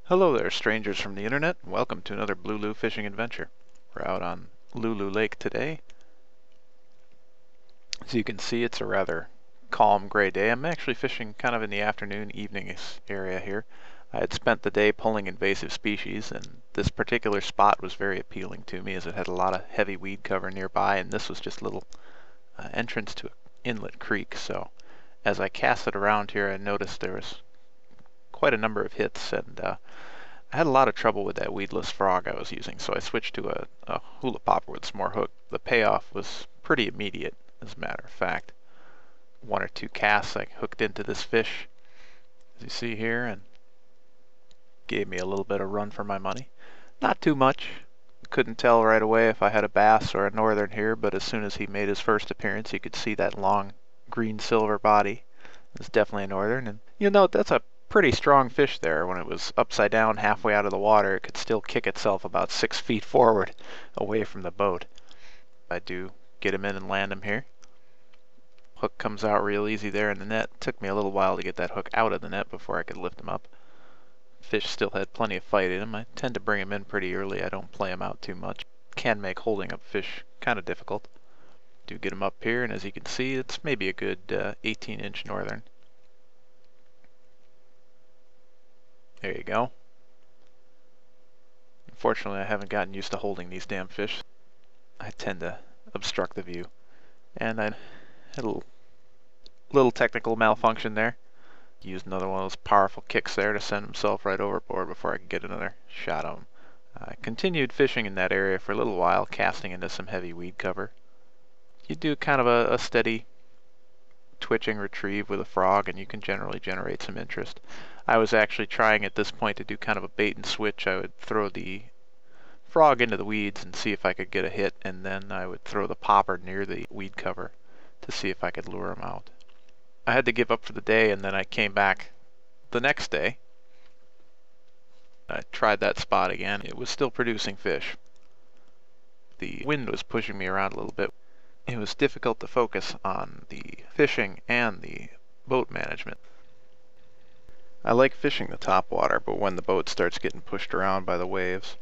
Hello there, strangers from the internet. Welcome to another BlueLou fishing adventure. We're out on Lulu Lake today. As you can see, it's a rather calm gray day. I'm actually fishing kind of in the afternoon, evening area here. I had spent the day pulling invasive species, and this particular spot was very appealing to me as it had a lot of heavy weed cover nearby, and this was just a little entrance to an inlet creek. So as I cast it around here, I noticed there was quite a number of hits, and I had a lot of trouble with that weedless frog I was using, so I switched to a hula popper with some more hook. The payoff was pretty immediate, as a matter of fact. One or two casts I hooked into this fish, as you see here, and gave me a little bit of run for my money. Not too much. Couldn't tell right away if I had a bass or a northern here, but as soon as he made his first appearance, you could see that long green-silver body. It's definitely a northern, and you'll note that's a pretty strong fish there. When it was upside down halfway out of the water, it could still kick itself about 6 feet forward away from the boat. I do get him in and land him here. Hook comes out real easy there in the net. It took me a little while to get that hook out of the net before I could lift him up. Fish still had plenty of fight in him. I tend to bring him in pretty early. I don't play him out too much. Can make holding up fish kind of difficult. Do get him up here, and as you can see, it's maybe a good 18-inch northern. There you go. Unfortunately, I haven't gotten used to holding these damn fish. I tend to obstruct the view. And I had a little technical malfunction there. Used another one of those powerful kicks there to send himself right overboard before I could get another shot of him. I continued fishing in that area for a little while, casting into some heavy weed cover. You do kind of a steady twitching retrieve with a frog, and you can generally generate some interest. I was actually trying at this point to do kind of a bait and switch. I would throw the frog into the weeds and see if I could get a hit, and then I would throw the popper near the weed cover to see if I could lure him out. I had to give up for the day, and then I came back the next day. I tried that spot again. It was still producing fish. The wind was pushing me around a little bit. It was difficult to focus on the fishing and the boat management. I like fishing the top water, but when the boat starts getting pushed around by the waves,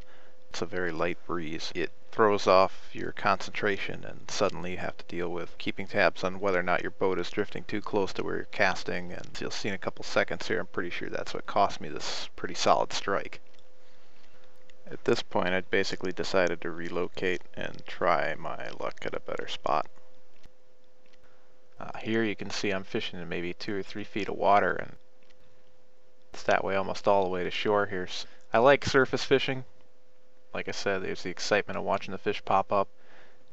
it's a very light breeze. It throws off your concentration, and suddenly you have to deal with keeping tabs on whether or not your boat is drifting too close to where you're casting, and you'll see in a couple seconds here, I'm pretty sure that's what cost me this pretty solid strike. At this point, I'd basically decided to relocate and try my luck at a better spot. Here you can see I'm fishing in maybe 2 or 3 feet of water, and it's that way almost all the way to shore here. I like surface fishing. Like I said, there's the excitement of watching the fish pop up.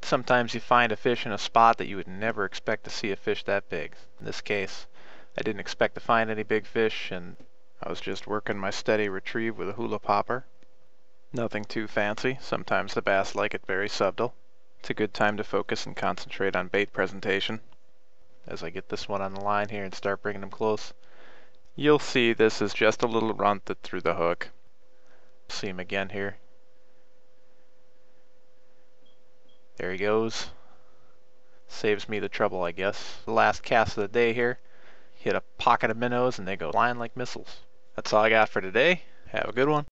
Sometimes you find a fish in a spot that you would never expect to see a fish that big. In this case, I didn't expect to find any big fish, and I was just working my steady retrieve with a hula popper. Nothing too fancy. Sometimes the bass like it very subtle. It's a good time to focus and concentrate on bait presentation. As I get this one on the line here and start bringing them close, you'll see this is just a little runt that threw the hook. See him again here. There he goes. Saves me the trouble, I guess. The last cast of the day here. Hit a pocket of minnows and they go flying like missiles. That's all I got for today. Have a good one.